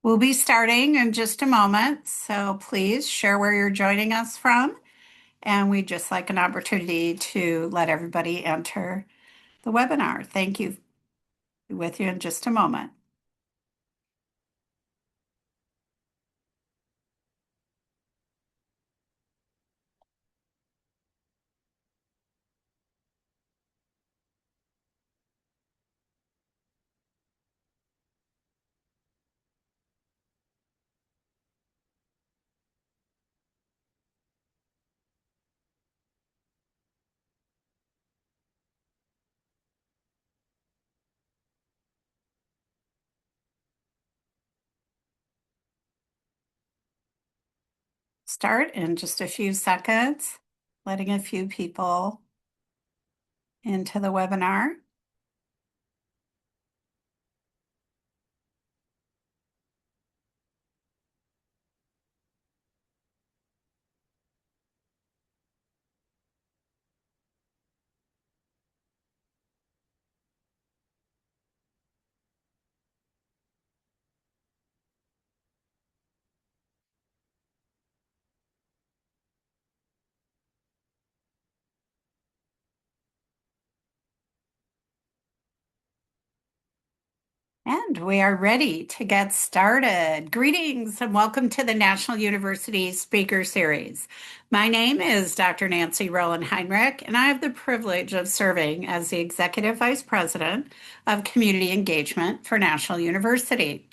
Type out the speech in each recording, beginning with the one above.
We'll be starting in just a moment, so please share where you're joining us from. And we'd just like an opportunity to let everybody enter the webinar. Thank you. Be with you in just a moment. Start in just a few seconds, letting a few people into the webinar. And we are ready to get started. Greetings and welcome to the National University Speaker Series. My name is Dr. Nancy Roland Heinrich, and I have the privilege of serving as the Executive Vice President of Community Engagement for National University.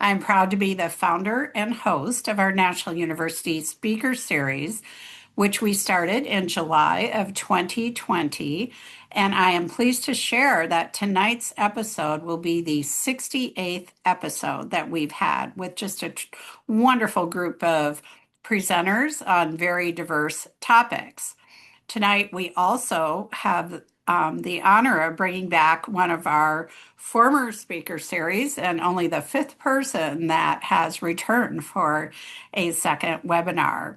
I'm proud to be the founder and host of our National University Speaker Series, which we started in July of 2020. And I am pleased to share that tonight's episode will be the 68th episode that we've had with just a wonderful group of presenters on very diverse topics. Tonight, we also have the honor of bringing back one of our former speaker series and only the fifth person that has returned for a second webinar.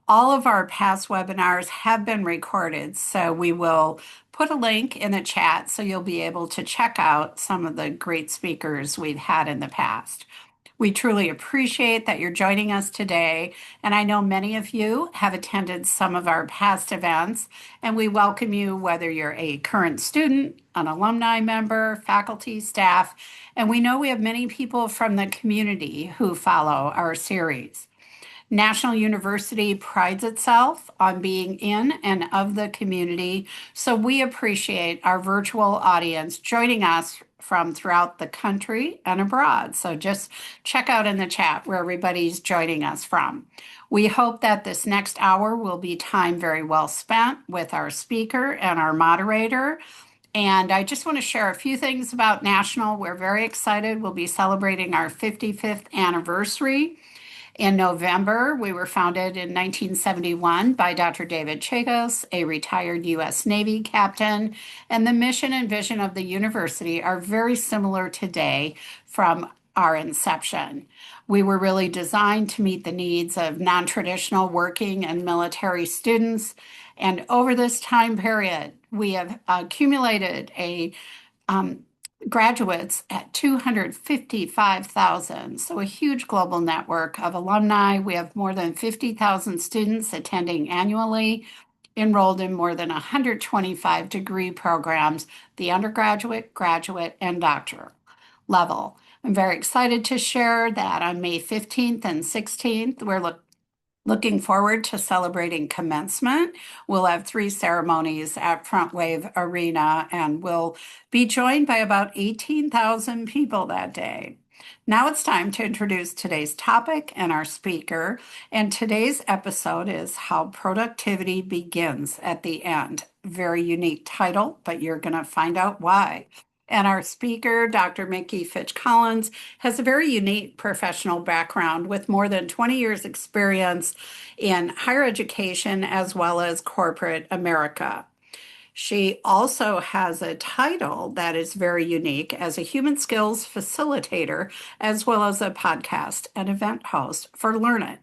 All of our past webinars have been recorded, so we will put a link in the chat so you'll be able to check out some of the great speakers we've had in the past. We truly appreciate that you're joining us today, and I know many of you have attended some of our past events, and we welcome you whether you're a current student, an alumni member, faculty, staff, and we know we have many people from the community who follow our series. National University prides itself on being in and of the community, so we appreciate our virtual audience joining us from throughout the country and abroad. So just check out in the chat where everybody's joining us from. We hope that this next hour will be time very well spent with our speaker and our moderator. And I just want to share a few things about National. We're very excited. We'll be celebrating our 55th anniversary. In November, we were founded in 1971 by Dr. David Chagos, a retired U.S. Navy captain, and the mission and vision of the university are very similar today from our inception. We were really designed to meet the needs of non-traditional working and military students, and over this time period, we have accumulated a graduates at 255,000. So a huge global network of alumni. We have more than 50,000 students attending annually, enrolled in more than 125 degree programs, the undergraduate, graduate, and doctoral level. I'm very excited to share that on May 15th and 16th, we're looking forward to celebrating commencement. We'll have three ceremonies at Front Wave Arena, and we'll be joined by about 18,000 people that day. Now it's time to introduce today's topic and our speaker. And today's episode is How Productivity Begins at the End. Very unique title, but you're going to find out why. And our speaker, Dr. Mickey Fitch-Collins, has a very unique professional background with more than 20 years' experience in higher education as well as corporate America. She also has a title that is very unique as a human skills facilitator, as well as a podcast and event host for Learn It.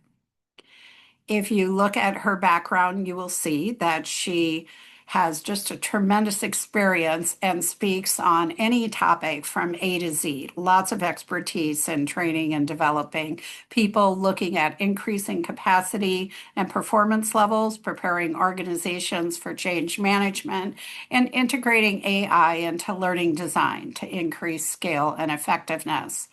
If you look at her background, you will see that she has just a tremendous experience and speaks on any topic from A to Z. Lots of expertise in training and developing people, looking at increasing capacity and performance levels, preparing organizations for change management, and integrating AI into learning design to increase scale and effectiveness.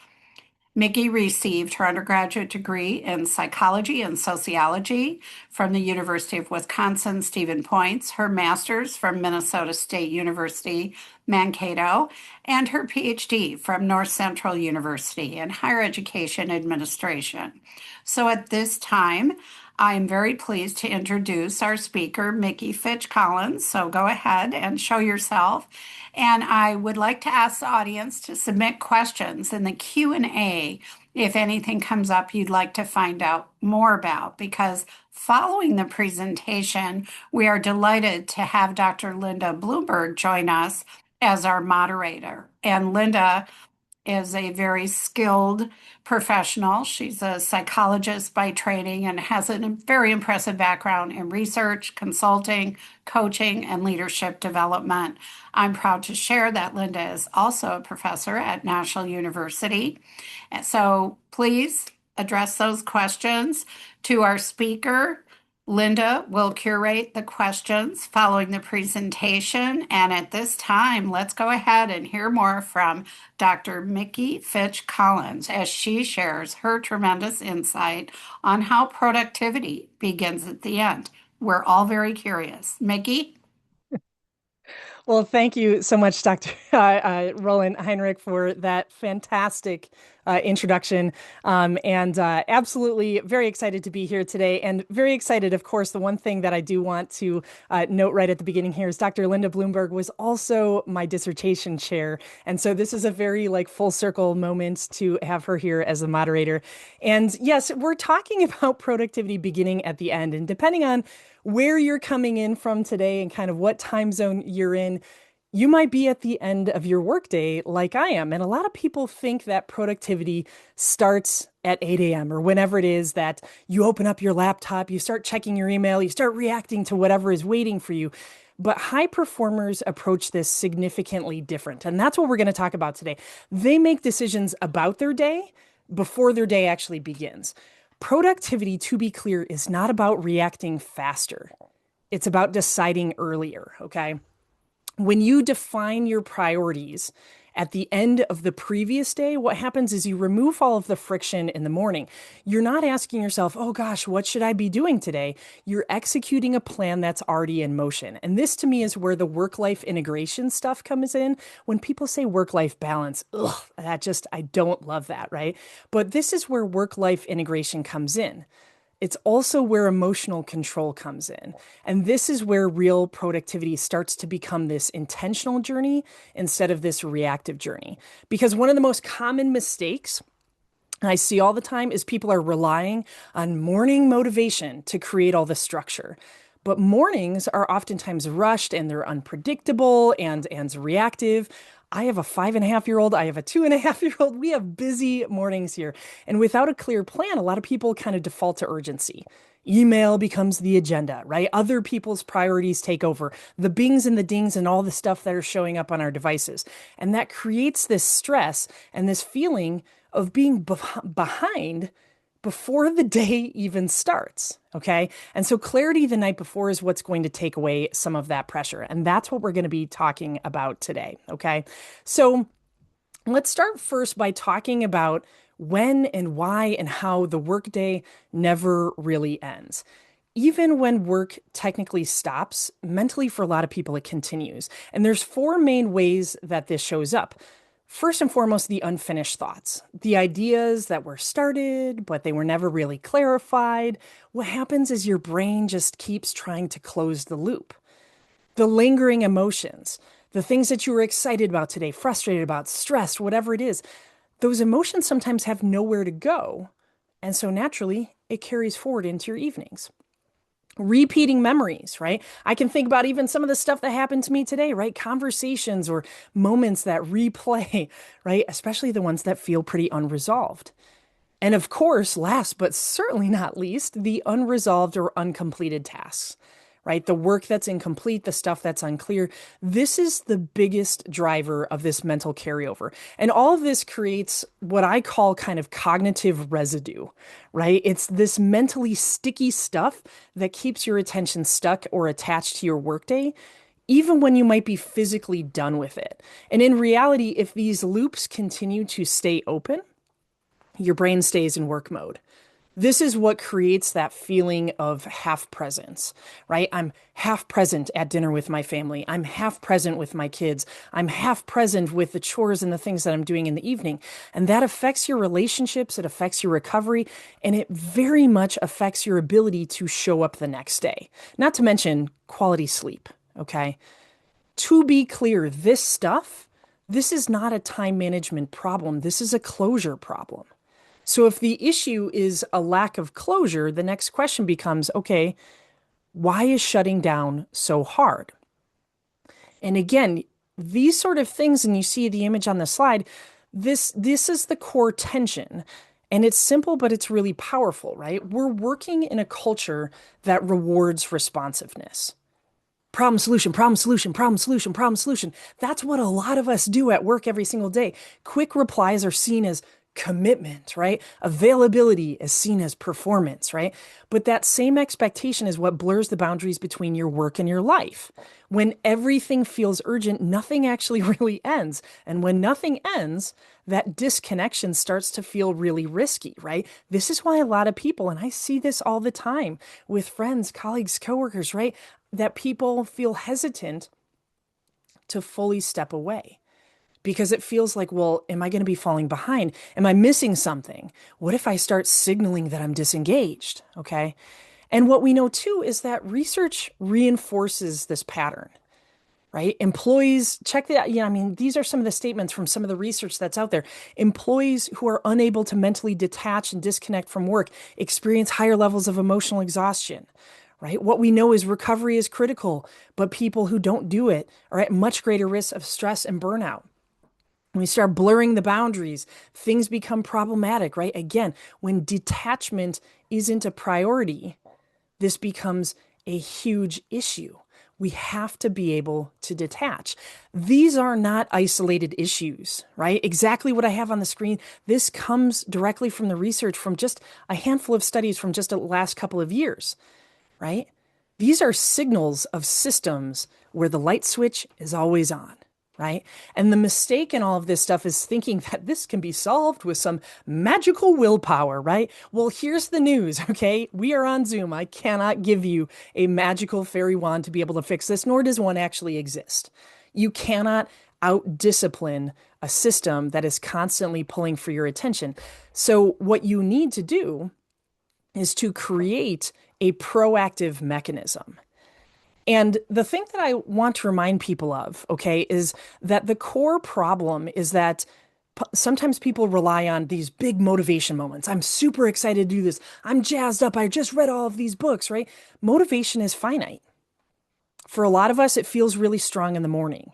Mickey received her undergraduate degree in psychology and sociology from the University of Wisconsin Stevens Point, her master's from Minnesota State University, Mankato, and her PhD from North Central University in higher education administration. So at this time, I am very pleased to introduce our speaker, Mickey Fitch-Collins. So go ahead and show yourself. And I would like to ask the audience to submit questions in the Q&A if anything comes up you'd like to find out more about, because following the presentation, we are delighted to have Dr. Linda Bloomberg join us as our moderator. And Linda is a very skilled professional. She's a psychologist by training and has a very impressive background in research, consulting, coaching, and leadership development. I'm proud to share that Linda is also a professor at National University. So please address those questions to our speaker. Linda will curate the questions following the presentation. And at this time, let's go ahead and hear more from Dr. Mickey Fitch-Collins as she shares her tremendous insight on how productivity begins at the end. We're all very curious. Mickey? Well, thank you so much, Dr. Roland Heinrich, for that fantastic introduction. And absolutely very excited to be here today. And very excited, of course, the one thing that I do want to note right at the beginning here is Dr. Linda Bloomberg was also my dissertation chair. And so this is a very full circle moment to have her here as a moderator. And yes, we're talking about productivity beginning at the end. And depending on where you're coming in from today and kind of what time zone you're in, you might be at the end of your workday like I am. And a lot of people think that productivity starts at 8 a.m. or whenever it is that you open up your laptop, you start checking your email, you start reacting to whatever is waiting for you. But high performers approach this significantly different. And that's what we're going to talk about today. They make decisions about their day before their day actually begins. Productivity, to be clear, is not about reacting faster. It's about deciding earlier, okay? When you define your priorities at the end of the previous day, what happens is you remove all of the friction in the morning. You're not asking yourself, oh gosh, what should I be doing today? You're executing a plan that's already in motion. And this to me is where the work-life integration stuff comes in. When people say work-life balance, I don't love that, right? But this is where work-life integration comes in. It's also where emotional control comes in. And this is where real productivity starts to become this intentional journey instead of this reactive journey. Because one of the most common mistakes I see all the time is people are relying on morning motivation to create all the structure. But mornings are oftentimes rushed and they're unpredictable and reactive. I have a 5.5-year-old. I have a 2.5-year-old. We have busy mornings here. And without a clear plan, a lot of people kind of default to urgency. Email becomes the agenda, right? Other people's priorities take over, the bings and the dings and all the stuff that are showing up on our devices. And that creates this stress and this feeling of being behind before the day even starts. Okay. And so clarity the night before is what's going to take away some of that pressure. And that's what we're going to be talking about today. Okay. So let's start first by talking about when and why and how the workday never really ends. Even when work technically stops, mentally for a lot of people, it continues. And there's four main ways that this shows up. First and foremost, the unfinished thoughts, the ideas that were started, but they were never really clarified. What happens is your brain just keeps trying to close the loop. The lingering emotions, The things that you were excited about today, frustrated about, stressed, whatever it is, those emotions sometimes have nowhere to go. And so naturally, it carries forward into your evenings. Repeating memories, right? I can think about even some of the stuff that happened to me today, right? Conversations or moments that replay, right? Especially the ones that feel pretty unresolved. And of course, last but certainly not least, the unresolved or uncompleted tasks, right? The work that's incomplete, the stuff that's unclear. This is the biggest driver of this mental carryover. And all of this creates what I call kind of cognitive residue, right? It's this mentally sticky stuff that keeps your attention stuck or attached to your workday, even when you might be physically done with it. And in reality, if these loops continue to stay open, your brain stays in work mode. This is what creates that feeling of half presence, right? I'm half present at dinner with my family. I'm half present with my kids. I'm half present with the chores and the things that I'm doing in the evening. And that affects your relationships. It affects your recovery. And it very much affects your ability to show up the next day. Not to mention quality sleep, okay? To be clear, this is not a time management problem. This is a closure problem. So if the issue is a lack of closure, the next question becomes, okay, why is shutting down so hard? And again, these sort of things, and you see the image on the slide, this is the core tension. And it's simple, but it's really powerful, right? We're working in a culture that rewards responsiveness. Problem solution, problem solution, problem solution, problem solution. That's what a lot of us do at work every single day. Quick replies are seen as commitment, right? Availability is seen as performance, right? But that same expectation is what blurs the boundaries between your work and your life. When everything feels urgent, nothing actually really ends. And when nothing ends, that disconnection starts to feel really risky, right? This is why a lot of people, and I see this all the time with friends, colleagues, coworkers, right? That people feel hesitant to fully step away because it feels like, well, am I going to be falling behind? Am I missing something? What if I start signaling that I'm disengaged? Okay. And what we know too is that research reinforces this pattern, right? Employees, check that. Yeah, I mean, these are some of the statements from some of the research that's out there. Employees who are unable to mentally detach and disconnect from work experience higher levels of emotional exhaustion, right? What we know is recovery is critical, but people who don't do it are at much greater risk of stress and burnout. When we start blurring the boundaries, things become problematic, right? Again, when detachment isn't a priority, this becomes a huge issue. We have to be able to detach. These are not isolated issues, right? Exactly what I have on the screen. This comes directly from the research from just a handful of studies from just the last couple of years, right? These are signals of systems where the light switch is always on, right? And the mistake in all of this stuff is thinking that this can be solved with some magical willpower, right? Well, here's the news, okay? We are on Zoom. I cannot give you a magical fairy wand to be able to fix this, nor does one actually exist. You cannot out-discipline a system that is constantly pulling for your attention. So what you need to do is to create a proactive mechanism. And the thing that I want to remind people of, okay, is that the core problem is that sometimes people rely on these big motivation moments. I'm super excited to do this. I'm jazzed up. I just read all of these books, right? Motivation is finite. For a lot of us, it feels really strong in the morning,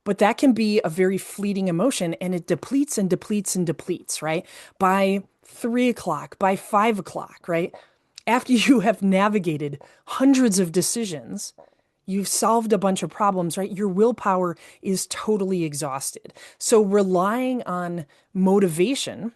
but that can be a very fleeting emotion and it depletes and depletes and depletes, right? By 3 o'clock, by 5 o'clock, right? After you have navigated hundreds of decisions, you've solved a bunch of problems, right? Your willpower is totally exhausted. So relying on motivation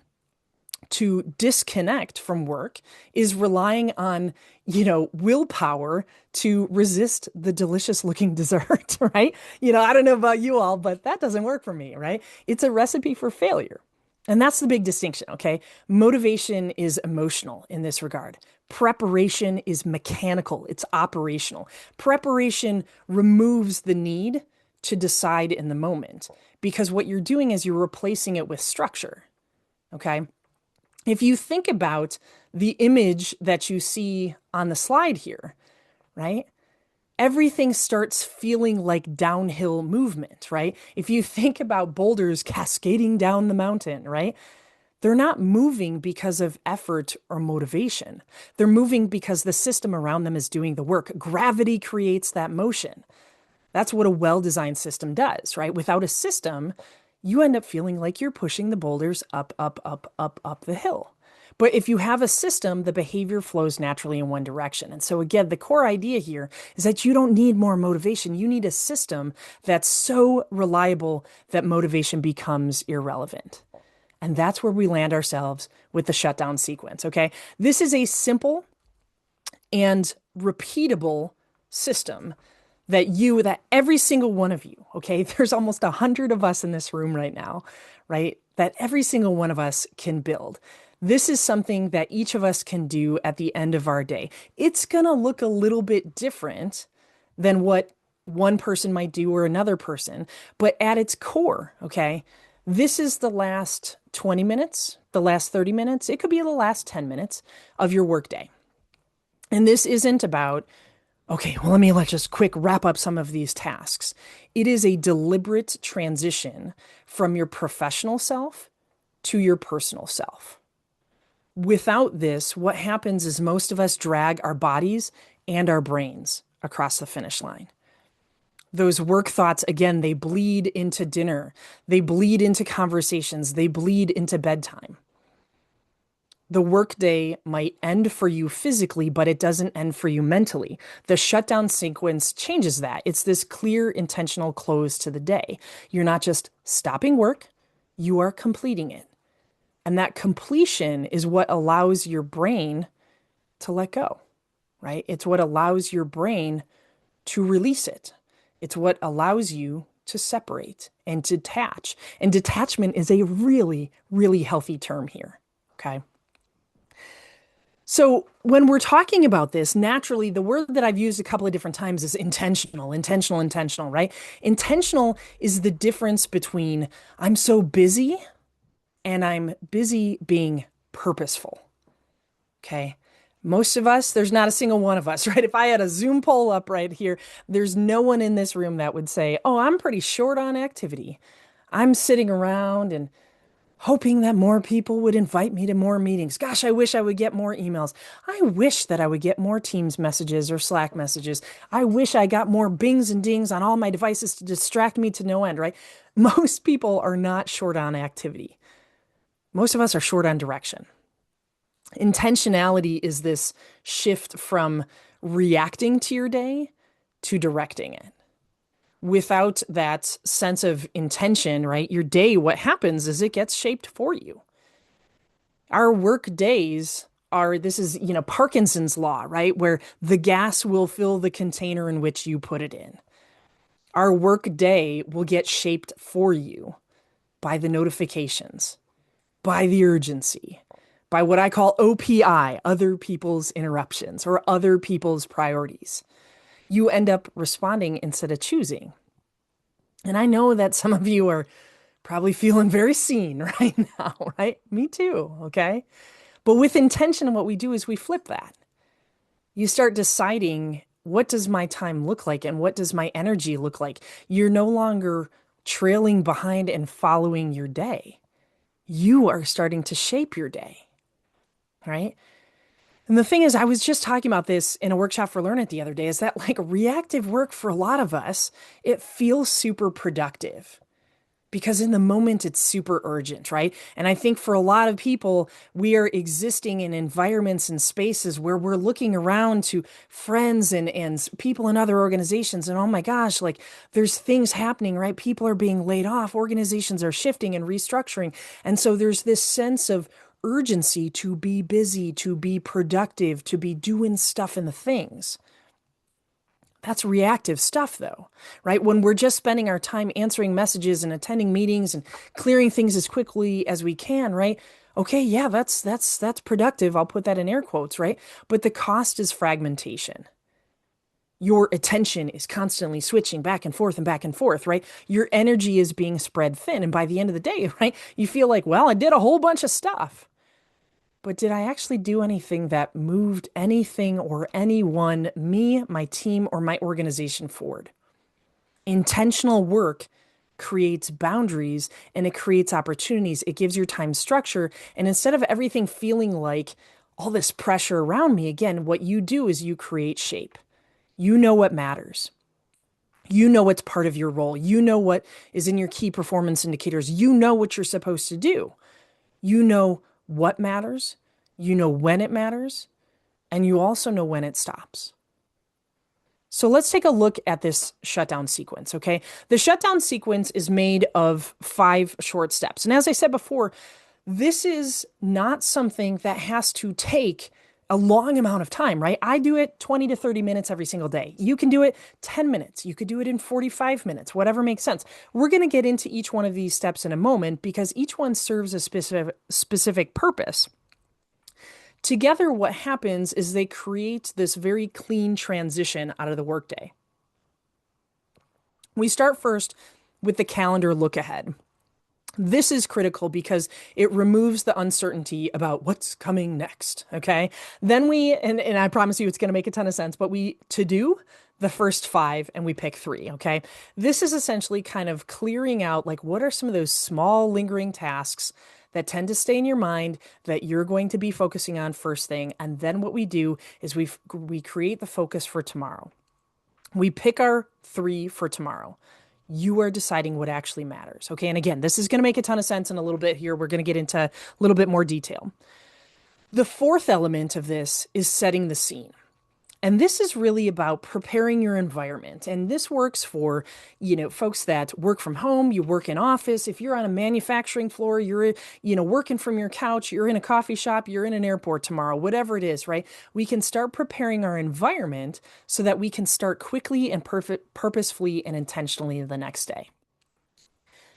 to disconnect from work is relying on, willpower to resist the delicious looking dessert, right? I don't know about you all, but that doesn't work for me, right? It's a recipe for failure. And that's the big distinction, okay? Motivation is emotional in this regard. Preparation is mechanical, it's operational. Preparation removes the need to decide in the moment because what you're doing is you're replacing it with structure, okay? If you think about the image that you see on the slide here, right? everything starts feeling like downhill movement, right? If you think about boulders cascading down the mountain, right? They're not moving because of effort or motivation. They're moving because the system around them is doing the work. Gravity creates that motion. That's what a well-designed system does, right? Without a system, you end up feeling like you're pushing the boulders up, up, up, up, up the hill. But if you have a system, the behavior flows naturally in one direction. And so, again, the core idea here is that you don't need more motivation. You need a system that's so reliable that motivation becomes irrelevant. And that's where we land ourselves with the shutdown sequence. Okay. This is a simple and repeatable system that every single one of you, okay, there's almost 100 of us in this room right now, right, that every single one of us can build. This is something that each of us can do at the end of our day. It's going to look a little bit different than what one person might do or another person, but at its core, okay, this is the last 20 minutes, the last 30 minutes, it could be the last 10 minutes of your workday. And this isn't about, okay, well, let's just quick wrap up some of these tasks. It is a deliberate transition from your professional self to your personal self. Without this, what happens is most of us drag our bodies and our brains across the finish line. Those work thoughts, again, they bleed into dinner. They bleed into conversations. They bleed into bedtime. The workday might end for you physically, but it doesn't end for you mentally. The shutdown sequence changes that. It's this clear, intentional close to the day. You're not just stopping work, you are completing it. And that completion is what allows your brain to let go, right? It's what allows your brain to release it. It's what allows you to separate and detach. And detachment is a really, really healthy term here, okay? So when we're talking about this, naturally, the word that I've used a couple of different times is intentional, intentional, intentional, right? Intentional is the difference between I'm so busy and I'm busy being purposeful. Okay. Most of us, there's not a single one of us, right? If I had a Zoom poll up right here, there's no one in this room that would say, oh, I'm pretty short on activity. I'm sitting around and hoping that more people would invite me to more meetings. Gosh, I wish I would get more emails. I wish that I would get more Teams messages or Slack messages. I wish I got more bings and dings on all my devices to distract me to no end, right? Most people are not short on activity. Most of us are short on direction. Intentionality is this shift from reacting to your day to directing it. Without that sense of intention, right? Your day, what happens is it gets shaped for you. Our work days are, this is, Parkinson's law, right? Where the gas will fill the container in which you put it in. Our work day will get shaped for you by the notifications, by the urgency, by what I call OPI, other people's interruptions or other people's priorities. You end up responding instead of choosing. And I know that some of you are probably feeling very seen right now, right? Me too, okay? But with intention, what we do is we flip that. You start deciding, what does my time look like and what does my energy look like? You're no longer trailing behind and following your day. You are starting to shape your day, right? And the thing is, I was just talking about this in a workshop for Learn It the other day, is that like reactive work for a lot of us, it feels super productive because in the moment it's super urgent, right? And I think for a lot of people, we are existing in environments and spaces where we're looking around to friends and people in other organizations. And oh my gosh, like there's things happening, right? People are being laid off, organizations are shifting and restructuring. And so there's this sense of urgency to be busy, to be productive, to be doing stuff in the things. That's reactive stuff though, right? When we're just spending our time answering messages and attending meetings and clearing things as quickly as we can, right? Okay, yeah, that's productive. I'll put that in air quotes, right? But the cost is fragmentation. Your attention is constantly switching back and forth and back and forth, right? Your energy is being spread thin. And by the end of the day, right, you feel like, well, I did a whole bunch of stuff. but did I actually do anything that moved anything or anyone, me, my team, or my organization forward? Intentional work creates boundaries and it creates opportunities. It gives your time structure. And instead of everything feeling like all this pressure around me, again, what you do is you create shape. You know what matters. You know what's part of your role. You know what is in your key performance indicators. You know what you're supposed to do. You know what matters. You know when it matters. And you also know when it stops. So let's take a look at this shutdown sequence, okay? The shutdown sequence is made of 5 short steps. And as I said before, this is not something that has to take a long amount of time, right? I do it 20 to 30 minutes every single day. You can do it 10 minutes. You could do it in 45 minutes, whatever makes sense. We're going to get into each one of these steps in a moment because each one serves a specific purpose. Together, what happens is they create this very clean transition out of the workday. We start first with the calendar look ahead. This is critical because it removes the uncertainty about what's coming next. Okay. Then and I promise you it's going to make a ton of sense, but we to do the first 5 and we pick 3. Okay. This is essentially kind of clearing out like what are some of those small lingering tasks that tend to stay in your mind that you're going to be focusing on first thing. And then what we do is we create the focus for tomorrow. We pick our 3 for tomorrow. You are deciding what actually matters. Okay. And again, this is going to make a ton of sense in a little bit here. We're going to get into a little bit more detail. The fourth element of this is setting the scene. And this is really about preparing your environment. And this works for, folks that work from home, you work in office. If you're on a manufacturing floor, you're, working from your couch, you're in a coffee shop, you're in an airport tomorrow, whatever it is, right? We can start preparing our environment so that we can start quickly and purposefully and intentionally the next day.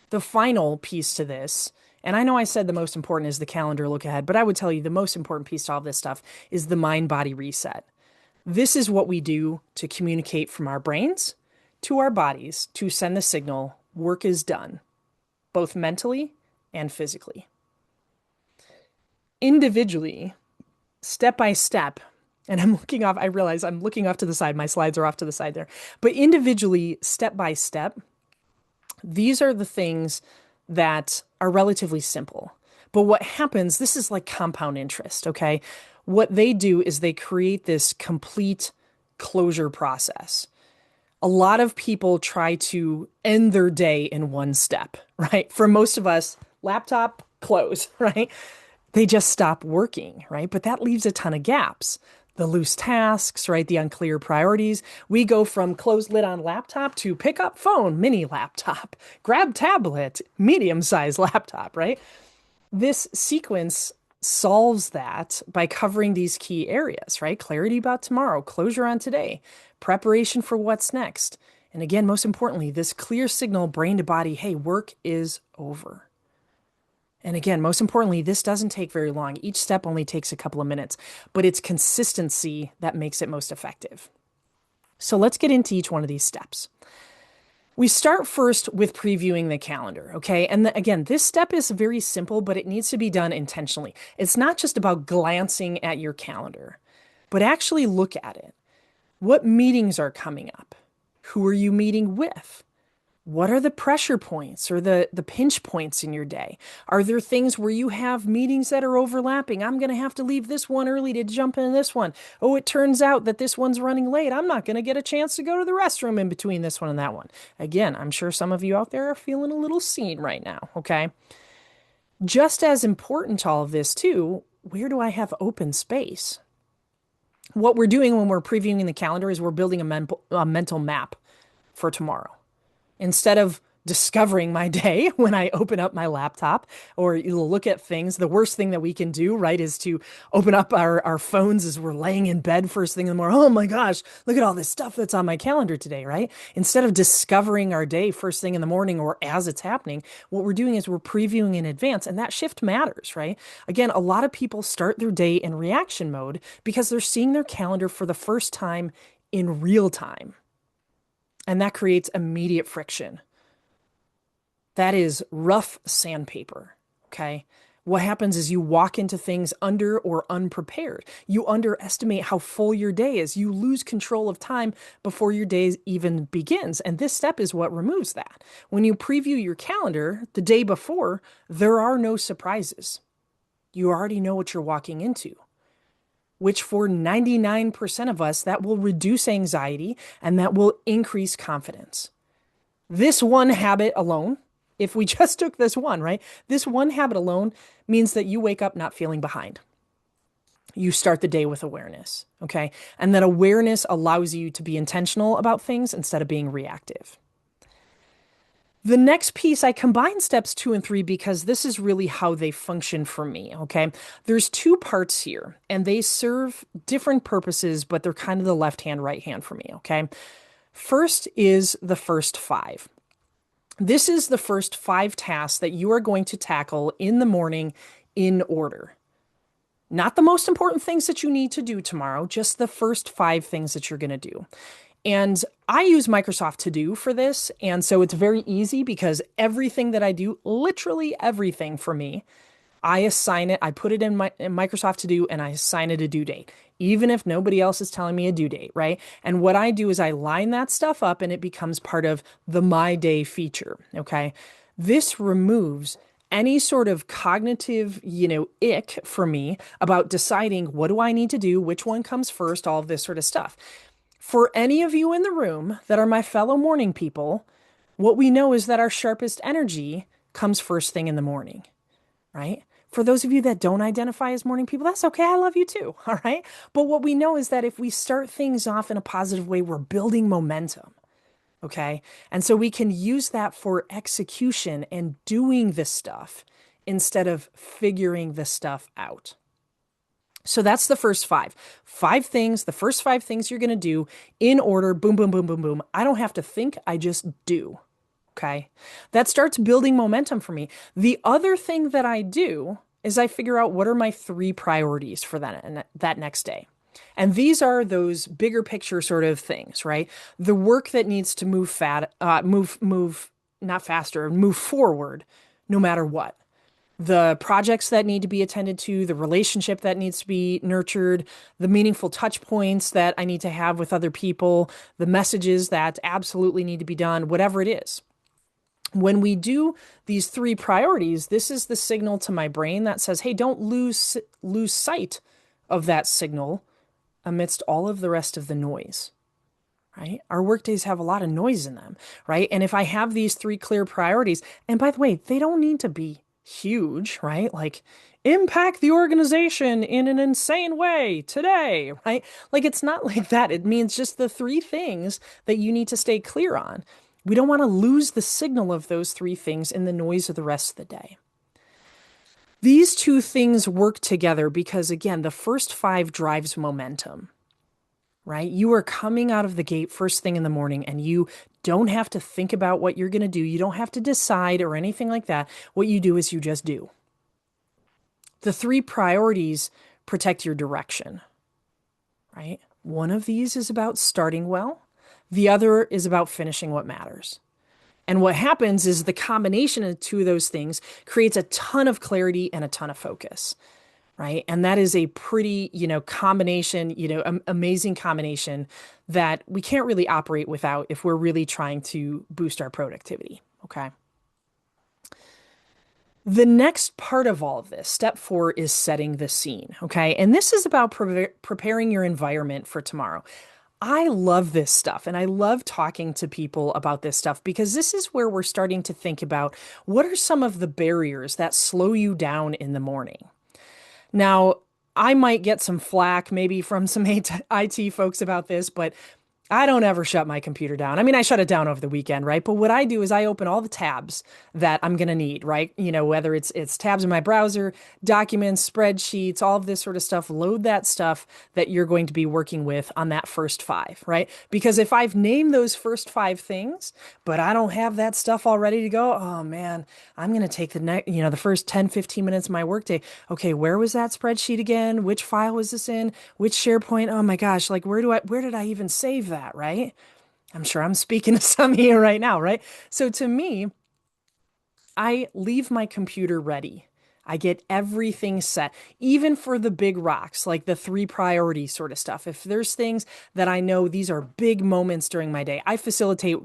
The final piece to this, and I know I said the most important is the calendar look ahead, but I would tell you the most important piece to all this stuff is the mind-body reset. This is what we do to communicate from our brains to our bodies to send the signal work is done, both mentally and physically. Individually, step by step, and I realize I'm looking off to the side. My slides are off to the side there. But individually, step by step, these are the things that are relatively simple. But what happens, this is like compound interest, okay? What they do is they create this complete closure process. A lot of people try to end their day in one step, right? For most of us, laptop, close, right? They just stop working, right? But that leaves a ton of gaps. The loose tasks, right? The unclear priorities. We go from close lid on laptop to pick up phone, mini laptop, grab tablet, medium-sized laptop, right? This sequence solves that by covering these key areas, right? Clarity about tomorrow, closure on today, preparation for what's next. And again, most importantly, this clear signal brain to body, hey, work is over. And again, most importantly, this doesn't take very long. Each step only takes a couple of minutes, but it's consistency that makes it most effective. So let's get into each one of these steps. We start first with previewing the calendar, okay? And again, this step is very simple, but it needs to be done intentionally. It's not just about glancing at your calendar, but actually look at it. What meetings are coming up? Who are you meeting with? What are the pressure points or the pinch points in your day? Are there things where you have meetings that are overlapping? I'm going to have to leave this one early to jump into this one. Oh, it turns out that this one's running late. I'm not going to get a chance to go to the restroom in between this one and that one. Again, I'm sure some of you out there are feeling a little seen right now, okay? Just as important to all of this too, where do I have open space? What we're doing when we're previewing the calendar is we're building a mental map for tomorrow. Instead of discovering my day when I open up my laptop or you look at things, the worst thing that we can do, right, is to open up our phones as we're laying in bed first thing in the morning. Oh my gosh, look at all this stuff that's on my calendar today, right? Instead of discovering our day first thing in the morning or as it's happening, what we're doing is we're previewing in advance, and that shift matters, right? Again, a lot of people start their day in reaction mode because they're seeing their calendar for the first time in real time. And that creates immediate friction. That is rough sandpaper, okay? What happens is you walk into things under or unprepared. You underestimate how full your day is. You lose control of time before your day even begins. And this step is what removes that. When you preview your calendar the day before, there are no surprises. You already know what you're walking into, which for 99% of us, that will reduce anxiety and that will increase confidence. This one habit alone, if we just took this one, right? This one habit alone means that you wake up not feeling behind. You start the day with awareness, okay? And that awareness allows you to be intentional about things instead of being reactive. The next piece, I combine steps 2 and 3 because this is really how they function for me, okay? There's two parts here, and they serve different purposes, but they're kind of the left hand, right hand for me, okay? First is the first five. This is the first 5 tasks that you are going to tackle in the morning in order. Not the most important things that you need to do tomorrow, just the first 5 things that you're going to do. And I use Microsoft To Do for this. And so it's very easy because everything that I do, literally everything for me, I assign it, I put it in Microsoft To Do and I assign it a due date, even if nobody else is telling me a due date, right? And what I do is I line that stuff up and it becomes part of the My Day feature, okay? This removes any sort of cognitive, ick for me about deciding what do I need to do, which one comes first, all of this sort of stuff. For any of you in the room that are my fellow morning people, what we know is that our sharpest energy comes first thing in the morning, right? For those of you that don't identify as morning people, that's okay. I love you too. All right. But what we know is that if we start things off in a positive way, we're building momentum. Okay. And so we can use that for execution and doing this stuff instead of figuring this stuff out. So that's the first five. 5 things, the first 5 things you're going to do in order, boom, boom, boom, boom, boom. I don't have to think, I just do. Okay. That starts building momentum for me. The other thing that I do is I figure out what are my 3 priorities for that next day. And these are those bigger picture sort of things, right? The work that needs to not faster, move forward no matter what. The projects that need to be attended to, the relationship that needs to be nurtured, the meaningful touch points that I need to have with other people, the messages that absolutely need to be done, whatever it is. When we do these 3 priorities, this is the signal to my brain that says, hey, don't lose sight of that signal amidst all of the rest of the noise, right? Our workdays have a lot of noise in them, right? And if I have these 3 clear priorities, and by the way, they don't need to be huge, right? Like impact the organization in an insane way today, right? Like it's not like that. It means just the 3 things that you need to stay clear on. We don't want to lose the signal of those 3 things in the noise of the rest of the day. These 2 things work together because, again, the first 5 drives momentum, right? You are coming out of the gate first thing in the morning and you don't have to think about what you're going to do. You don't have to decide or anything like that. What you do is you just do. The 3 priorities protect your direction, right? One of these is about starting well. The other is about finishing what matters. And what happens is the combination of 2 of those things creates a ton of clarity and a ton of focus, right? And that is a pretty, combination, amazing combination that we can't really operate without if we're really trying to boost our productivity, okay? The next part of all of this, step 4, is setting the scene, okay? And this is about preparing your environment for tomorrow. I love this stuff and I love talking to people about this stuff because this is where we're starting to think about what are some of the barriers that slow you down in the morning. Now, I might get some flack maybe from some IT folks about this, but I don't ever shut my computer down. I mean, I shut it down over the weekend, right? But what I do is I open all the tabs that I'm going to need, right? Whether it's tabs in my browser, documents, spreadsheets, all of this sort of stuff, load that stuff that you're going to be working with on that first 5, right? Because if I've named those first 5 things, but I don't have that stuff all ready to go, oh man, I'm going to take the first 10, 15 minutes of my workday. Okay, where was that spreadsheet again? Which file was this in? Which SharePoint? Oh my gosh, like where did I even save that? Right? I'm sure I'm speaking to some here right now, right? So to me, I leave my computer ready. I get everything set, even for the big rocks, like the three priority sort of stuff. If there's things that I know these are big moments during my day, I facilitate,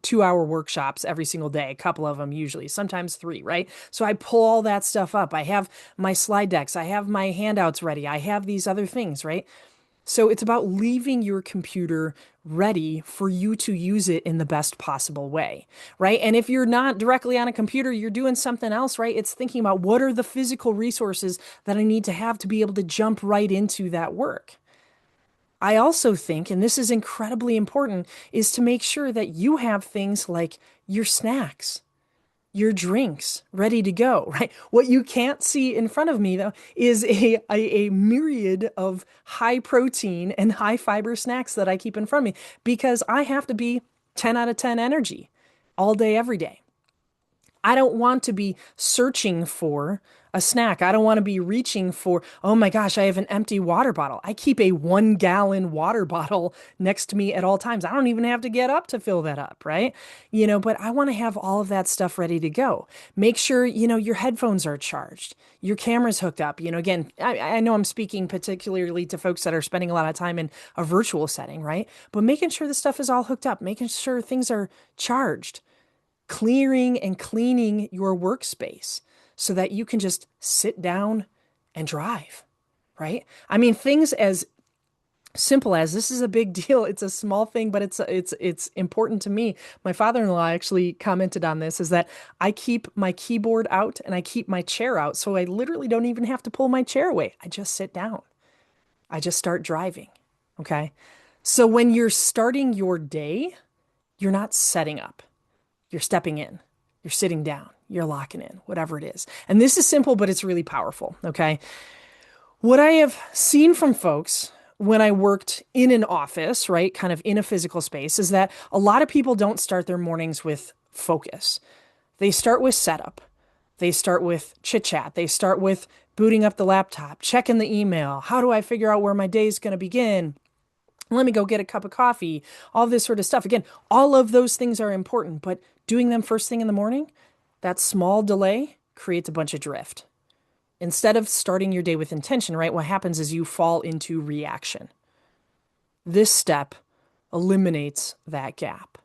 2 hour workshops every single day, a couple of them usually, sometimes three, right? So I pull all that stuff up. I have my slide decks, I have my handouts ready, I have these other things, right? So it's about leaving your computer ready for you to use it in the best possible way, right? And if you're not directly on a computer, you're doing something else, right? It's thinking about what are the physical resources that I need to have to be able to jump right into that work. I also think, and this is incredibly important, is to make sure that you have things like your snacks, your drinks ready to go, right? What you can't see in front of me, though, is a myriad of high protein and high fiber snacks that I keep in front of me because I have to be 10 out of 10 energy all day, every day. I don't want to be searching for a snack. I don't want to be reaching for, oh my gosh, I have an empty water bottle. I keep a 1 gallon water bottle next to me at all times. I don't even have to get up to fill that up, right? But I want to have all of that stuff ready to go. Make sure, your headphones are charged, your camera's hooked up. Again, I know I'm speaking particularly to folks that are spending a lot of time in a virtual setting, right? But making sure the stuff is all hooked up, making sure things are charged, clearing and cleaning your workspace so that you can just sit down and drive, right? I mean, things as simple as this is a big deal. It's a small thing, but it's important to me. My father-in-law actually commented on this is that I keep my keyboard out and I keep my chair out. So I literally don't even have to pull my chair away. I just sit down. I just start driving. Okay. So when you're starting your day, you're not setting up. You're stepping in, you're sitting down, you're locking in, whatever it is. And this is simple, but it's really powerful. Okay. What I have seen from folks when I worked in an office, right, kind of in a physical space, is that a lot of people don't start their mornings with focus. They start with setup, they start with chit chat, they start with booting up the laptop, checking the email. How do I figure out where my day is going to begin? Let me go get a cup of coffee, all this sort of stuff. Again, all of those things are important, but doing them first thing in the morning, that small delay creates a bunch of drift. Instead of starting your day with intention, right, what happens is you fall into reaction. This step eliminates that gap,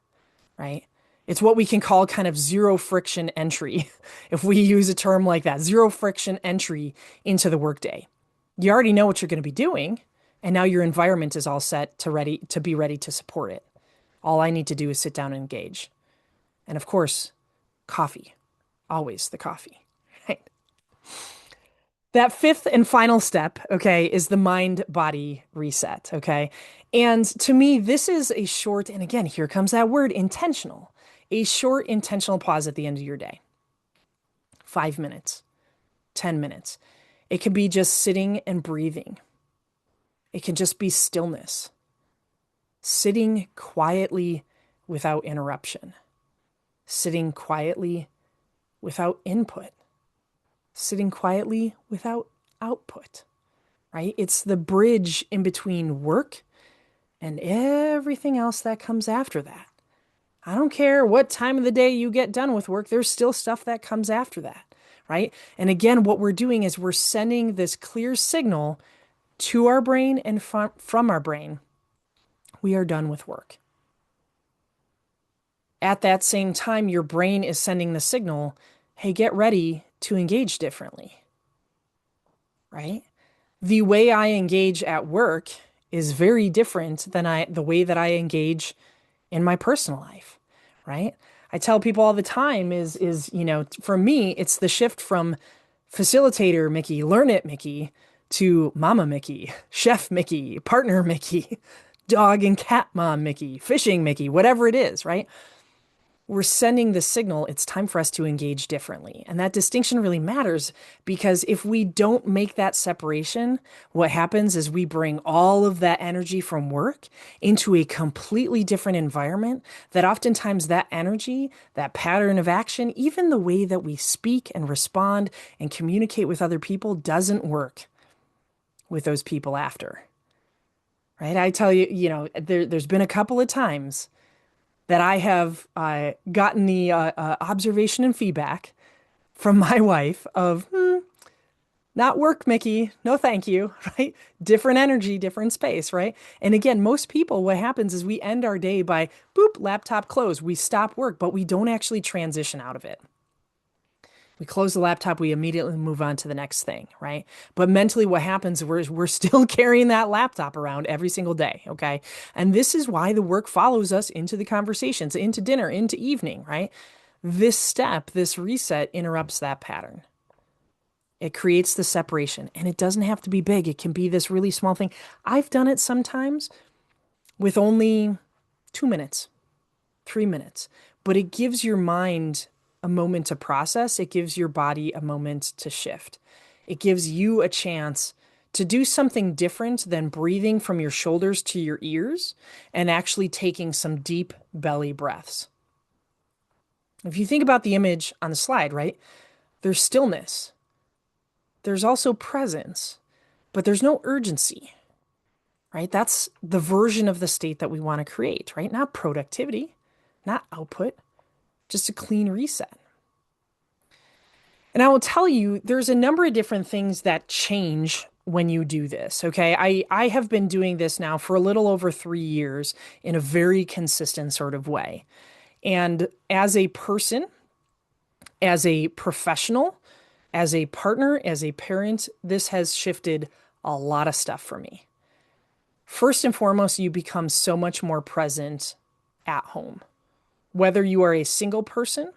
right? It's what we can call kind of zero friction entry, if we use a term like that, zero friction entry into the workday. You already know what you're going to be doing. And now your environment is all set to be ready to support it. All I need to do is sit down and engage. And of course, coffee. Always the coffee, right? That fifth and final step, okay, is the mind-body reset, okay? And to me, this is a short, and again, here comes that word, intentional. A short intentional pause at the end of your day. 5 minutes, 10 minutes. It could be just sitting and breathing. It can just be stillness, sitting quietly without interruption, sitting quietly without input, sitting quietly without output, right? It's the bridge in between work and everything else that comes after that. I don't care what time of the day you get done with work, there's still stuff that comes after that, right? And again, what we're doing is we're sending this clear signal to our brain and from our brain, we are done with work. At that same time, your brain is sending the signal, hey, get ready to engage differently, right? The way I engage at work is very different than the way that I engage in my personal life, right? I tell people all the time for me, it's the shift from facilitator Mickey, learn it Mickey, to Mama Mickey, Chef Mickey, Partner Mickey, Dog and Cat Mom Mickey, Fishing Mickey, whatever it is, right? We're sending the signal it's time for us to engage differently. And that distinction really matters because if we don't make that separation, what happens is we bring all of that energy from work into a completely different environment that oftentimes that energy, that pattern of action, even the way that we speak and respond and communicate with other people doesn't work with those people after, right? I tell you, there's been a couple of times that I have gotten the observation and feedback from my wife of, Not work, Mickey. No, thank you, right? Different energy, different space, right? And again, most people, what happens is we end our day by boop, laptop close. We stop work, but we don't actually transition out of it. We close the laptop, we immediately move on to the next thing, right? But mentally, what happens is we're still carrying that laptop around every single day, okay? And this is why the work follows us into the conversations, into dinner, into evening, right? This step, this reset interrupts that pattern. It creates the separation, and it doesn't have to be big. It can be this really small thing. I've done it sometimes with only 2 minutes, 3 minutes, but it gives your mind a moment to process. It gives your body a moment to shift. It gives you a chance to do something different than breathing from your shoulders to your ears and actually taking some deep belly breaths. If you think about the image on the slide, right? There's stillness. There's also presence, but there's no urgency, right? That's the version of the state that we want to create, right? Not productivity, not output, just a clean reset. And I will tell you, there's a number of different things that change when you do this. Okay. I have been doing this now for a little over 3 years in a very consistent sort of way. And as a person, as a professional, as a partner, as a parent, this has shifted a lot of stuff for me. First and foremost, you become so much more present at home. Whether you are a single person,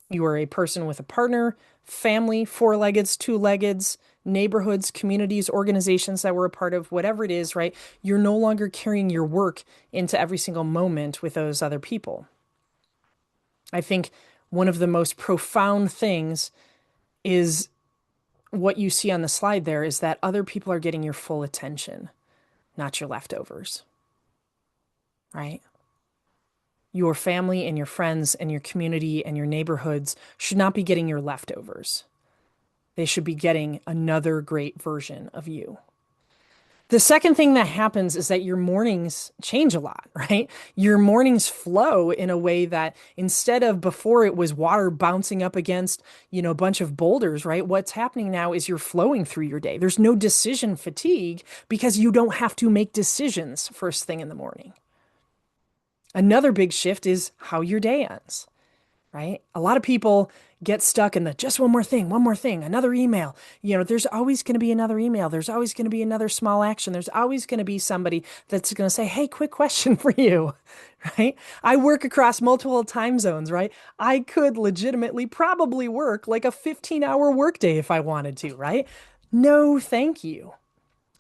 you are a person with a partner, family, four-leggeds, two-leggeds, neighborhoods, communities, organizations that we're a part of, whatever it is, right? You're no longer carrying your work into every single moment with those other people. I think one of the most profound things is what you see on the slide there is that other people are getting your full attention, not your leftovers, right? Your family and your friends and your community and your neighborhoods should not be getting your leftovers. They should be getting another great version of you. The second thing that happens is that your mornings change a lot, right? Your mornings flow in a way that instead of before it was water bouncing up against, a bunch of boulders, right? What's happening now is you're flowing through your day. There's no decision fatigue because you don't have to make decisions first thing in the morning. Another big shift is how your day ends, right? A lot of people get stuck in the just one more thing, another email. There's always going to be another email. There's always going to be another small action. There's always going to be somebody that's going to say, hey, quick question for you, right? I work across multiple time zones, right? I could legitimately probably work like a 15-hour workday if I wanted to, right? No, thank you.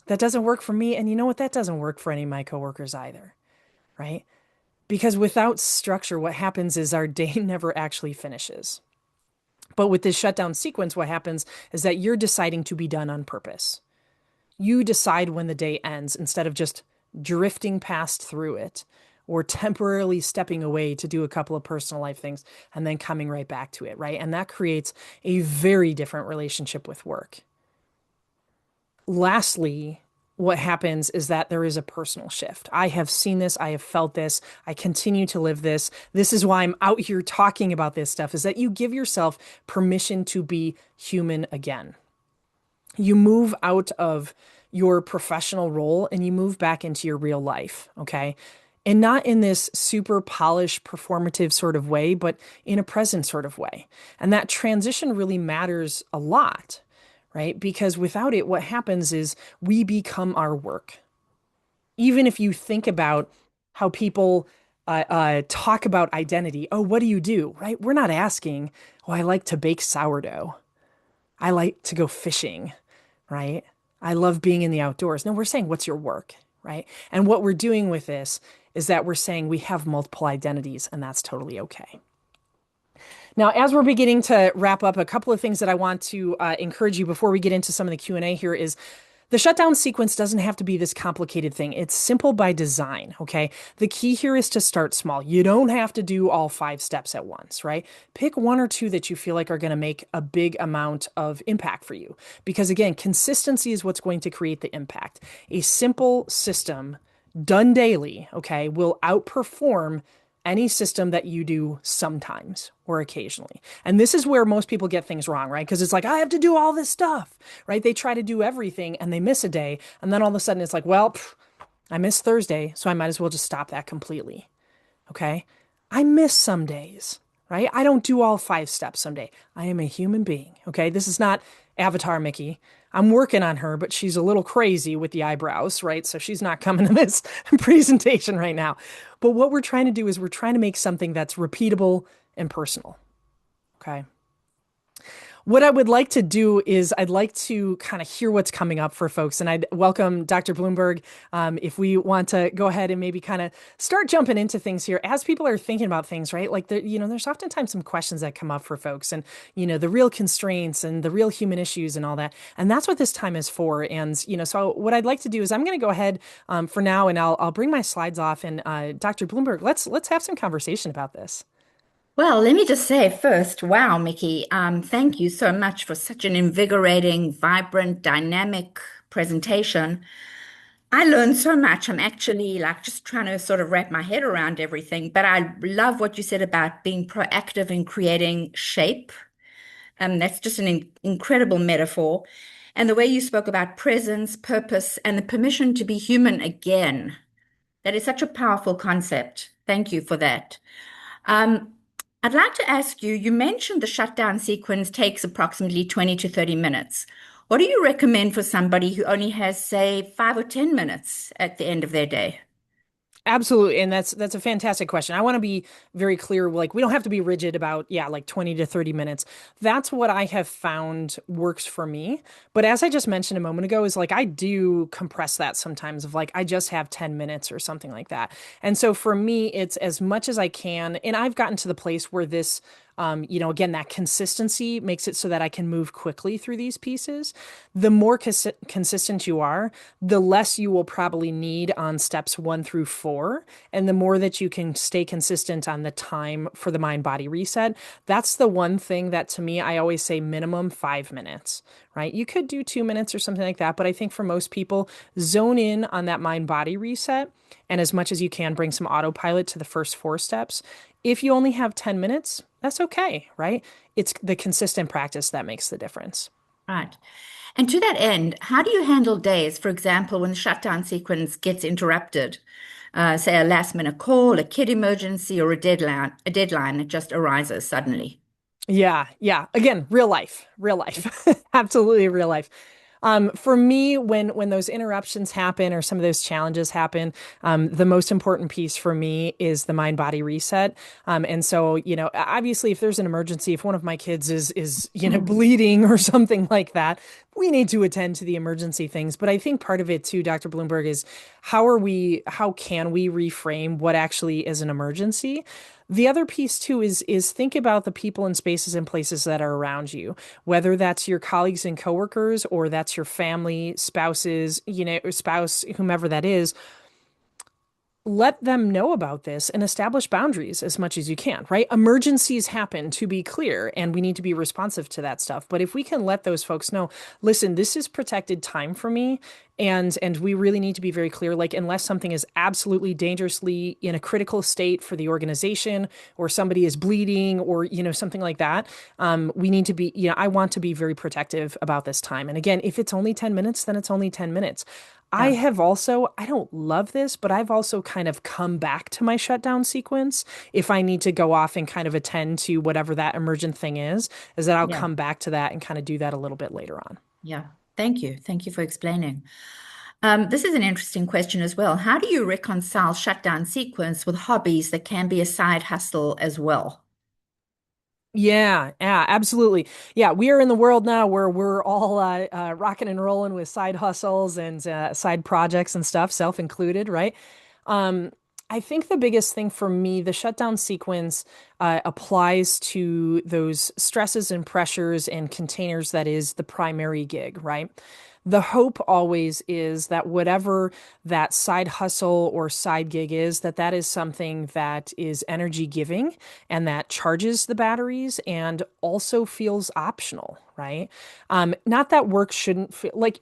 That doesn't work for me. And you know what? That doesn't work for any of my coworkers either, right? Because without structure, what happens is our day never actually finishes. But with this shutdown sequence, what happens is that you're deciding to be done on purpose. You decide when the day ends instead of just drifting past through it or temporarily stepping away to do a couple of personal life things and then coming right back to it, right? And that creates a very different relationship with work. Lastly, what happens is that there is a personal shift. I have seen this. I have felt this. I continue to live this. This is why I'm out here talking about this stuff, is that you give yourself permission to be human again. You move out of your professional role and you move back into your real life, okay? And not in this super polished, performative sort of way, but in a present sort of way. And that transition really matters a lot, right? Because without it, what happens is we become our work. Even if you think about how people talk about identity, oh, what do you do, right? We're not asking, oh, I like to bake sourdough. I like to go fishing, right? I love being in the outdoors. No, we're saying, what's your work, right? And what we're doing with this is that we're saying we have multiple identities, and that's totally okay. Now, as we're beginning to wrap up, a couple of things that I want to encourage you before we get into some of the Q&A here is the shutdown sequence doesn't have to be this complicated thing. It's simple by design, okay? The key here is to start small. You don't have to do all 5 steps at once, right? Pick 1 or 2 that you feel like are going to make a big amount of impact for you. Because again, consistency is what's going to create the impact. A simple system done daily, okay, will outperform any system that you do sometimes or occasionally. And this is where most people get things wrong, right? Because it's like, I have to do all this stuff, right? They try to do everything and they miss a day. And then all of a sudden it's like, well, I missed Thursday, so I might as well just stop that completely. Okay. I miss some days, right? I don't do all 5 steps someday. I am a human being. Okay. This is not Avatar Mickey. I'm working on her, but she's a little crazy with the eyebrows, right? So she's not coming to this presentation right now. But what we're trying to do is we're trying to make something that's repeatable and personal. Okay. What I would like to do is I'd like to kind of hear what's coming up for folks, and I'd welcome Dr. Bloomberg if we want to go ahead and maybe kind of start jumping into things here as people are thinking about things, right? Like there's oftentimes some questions that come up for folks, and the real constraints and the real human issues and all that, and that's what this time is for. And so what I'd like to do is I'm going to go ahead for now, and I'll bring my slides off, and Dr. Bloomberg, let's have some conversation about this. Well, let me just say first, wow, Mickey, thank you so much for such an invigorating, vibrant, dynamic presentation. I learned so much. I'm actually like just trying to sort of wrap my head around everything, but I love what you said about being proactive in creating shape. That's just an incredible metaphor. And the way you spoke about presence, purpose, and the permission to be human again. That is such a powerful concept. Thank you for that. Um, I'd like to ask you, you mentioned the shutdown sequence takes approximately 20 to 30 minutes. What do you recommend for somebody who only has, say, 5 or 10 minutes at the end of their day? Absolutely. And that's a fantastic question. I want to be very clear, like we don't have to be rigid about, yeah, like 20 to 30 minutes. That's what I have found works for me. But as I just mentioned a moment ago, is like I do compress that sometimes of like I just have 10 minutes or something like that. And so for me, it's as much as I can. And I've gotten to the place where this again, that consistency makes it so that I can move quickly through these pieces. The more consistent you are, the less you will probably need on steps 1 through 4, and the more that you can stay consistent on the time for the mind body reset. That's the one thing that to me, I always say minimum 5 minutes, right? You could do 2 minutes or something like that, but I think for most people, zone in on that mind body reset. And as much as you can, bring some autopilot to the first 4 steps. If you only have 10 minutes, that's okay, right? It's the consistent practice that makes the difference. Right. And to that end, how do you handle days, for example, when the shutdown sequence gets interrupted? Say a last minute call, a kid emergency, or a deadline that just arises suddenly. Yeah, yeah. Again, real life, absolutely real life. For me, when those interruptions happen or some of those challenges happen, the most important piece for me is the mind body reset. And so, obviously, if there's an emergency, if one of my kids is bleeding or something like that, we need to attend to the emergency things. But I think part of it too, Dr. Bloomberg, is how can we reframe what actually is an emergency? The other piece too is think about the people and spaces and places that are around you, whether that's your colleagues and coworkers or that's your family, spouses, or spouse, whomever that is. Let them know about this and establish boundaries as much as you can, right? Emergencies happen, to be clear, and we need to be responsive to that stuff. But if we can let those folks know, listen, this is protected time for me, and we really need to be very clear, like unless something is absolutely dangerously in a critical state for the organization or somebody is bleeding or something like that, we need to be, I want to be very protective about this time. And again, if it's only 10 minutes, then it's only 10 minutes. Yeah. I don't love this, but I've also kind of come back to my shutdown sequence. If I need to go off and kind of attend to whatever that emergent thing is that I'll Yeah. come back to that and kind of do that a little bit later on. Yeah. Thank you. Thank you for explaining. This is an interesting question as well. How do you reconcile shutdown sequence with hobbies that can be a side hustle as well? Yeah, yeah, absolutely. Yeah, we are in the world now where we're all rocking and rolling with side hustles and side projects and stuff, self included, right? Um, I think the biggest thing for me, the shutdown sequence applies to those stresses and pressures and containers that is the primary gig, right? The hope always is that whatever that side hustle or side gig is, that is something that is energy giving and that charges the batteries and also feels optional, right? Not that work shouldn't feel like,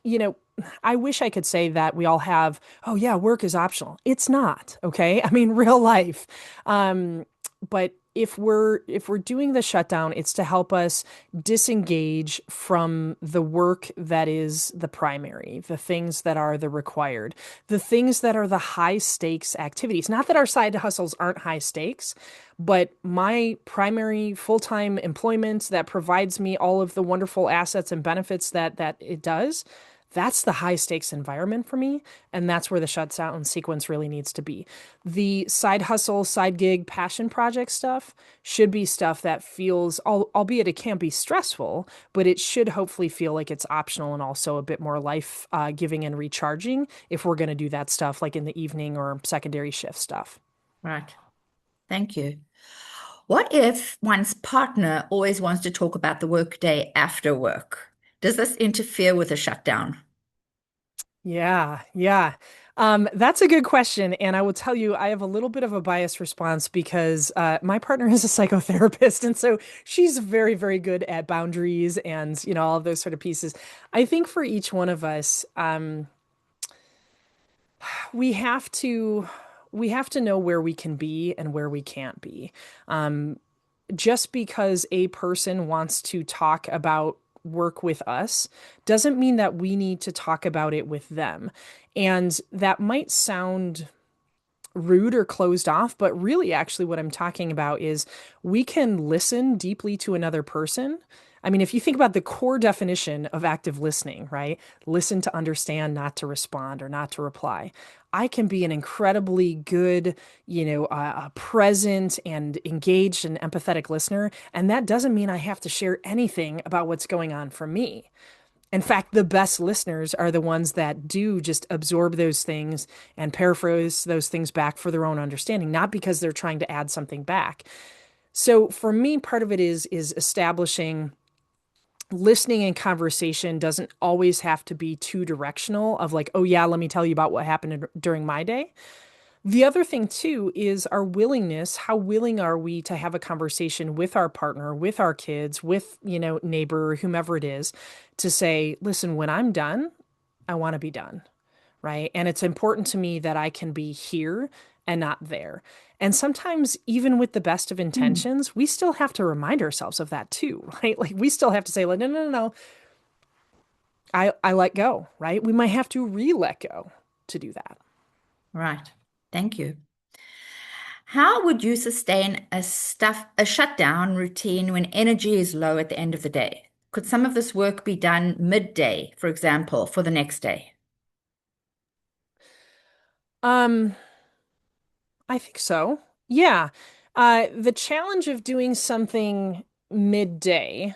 I wish I could say that we all have, oh yeah, work is optional. It's not, okay? I mean, real life. But if we're doing the shutdown, it's to help us disengage from the work that is the primary, the things that are the required, the things that are the high stakes activities. Not that our side hustles aren't high stakes, but my primary full-time employment that provides me all of the wonderful assets and benefits that it does, that's the high stakes environment for me. And that's where the shutdown sequence really needs to be. The side hustle, side gig, passion project stuff should be stuff that feels, albeit it can be stressful, but it should hopefully feel like it's optional and also a bit more life giving and recharging if we're going to do that stuff like in the evening or secondary shift stuff. Right. Thank you. What if one's partner always wants to talk about the workday after work? Does this interfere with a shutdown? Yeah, yeah. That's a good question. And I will tell you, I have a little bit of a biased response because my partner is a psychotherapist. And so she's very, very good at boundaries and, all of those sort of pieces. I think for each one of us, we have to we have to know where we can be and where we can't be. Um, just because a person wants to talk about work with us doesn't mean that we need to talk about it with them. And that might sound rude or closed off, but really, actually, what I'm talking about is we can listen deeply to another person. I mean, if you think about the core definition of active listening, right? Listen to understand, not to respond or not to reply. I can be an incredibly good, present and engaged and empathetic listener. And that doesn't mean I have to share anything about what's going on for me. In fact, the best listeners are the ones that do just absorb those things and paraphrase those things back for their own understanding, not because they're trying to add something back. So for me, part of it is establishing listening and conversation doesn't always have to be two directional of like, oh yeah, let me tell you about what happened during my day. The other thing too is our willingness. How willing are we to have a conversation with our partner, with our kids, with, neighbor, whomever it is, to say, listen, when I'm done, I want to be done, right? And it's important to me that I can be here and not there. And sometimes, even with the best of Hmm. intentions, we still have to remind ourselves of that too, right? Like we still have to say, like, no, no, no, no, I let go, right? We might have to re-let go to do that. Right. Thank you. How would you sustain a shutdown routine when energy is low at the end of the day? Could some of this work be done midday, for example, for the next day? Um, I think so. Yeah. The challenge of doing something midday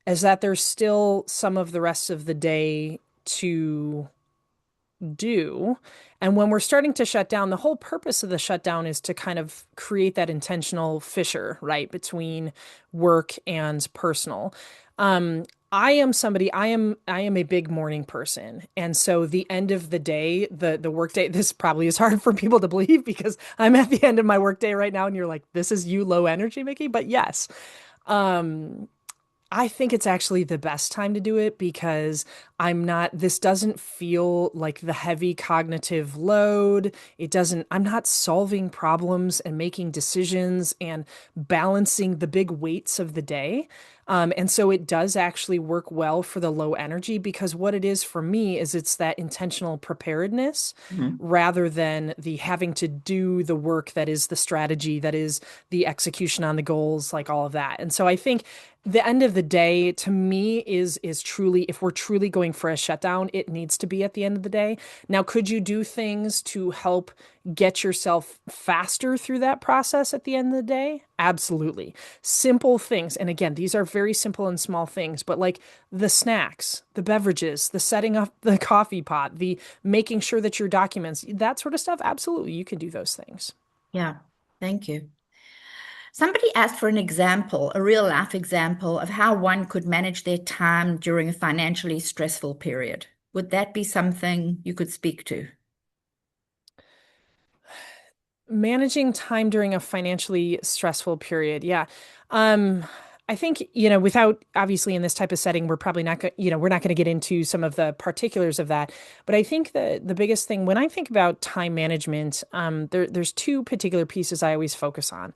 is that there's still some of the rest of the day to do. And when we're starting to shut down, the whole purpose of the shutdown is to kind of create that intentional fissure, right, between work and personal. Um, I am a big morning person. And so the end of the day, the work day, this probably is hard for people to believe because I'm at the end of my work day right now and you're like, this is you low energy, Mickey. But yes. Um, I think it's actually the best time to do it because this doesn't feel like the heavy cognitive load. I'm not solving problems and making decisions and balancing the big weights of the day. And so it does actually work well for the low energy because what it is for me is it's that intentional preparedness Mhm. rather than the having to do the work that is the strategy, that is the execution on the goals, like all of that. And so I think the end of the day to me is truly, if we're truly going for a shutdown, it needs to be at the end of the day. Now, could you do things to help get yourself faster through that process at the end of the day? Absolutely. Simple things. And again, these are very simple and small things, but like the snacks, the beverages, the setting up the coffee pot, the making sure that your documents, that sort of stuff, absolutely, you can do those things. Yeah. Thank you. Somebody asked for an example, a real life example of how one could manage their time during a financially stressful period. Would that be something you could speak to? Managing time during a financially stressful period. Yeah. Um, I think, without obviously in this type of setting, we're probably not going, we're not going to get into some of the particulars of that. But I think the biggest thing when I think about time management, there's two particular pieces I always focus on.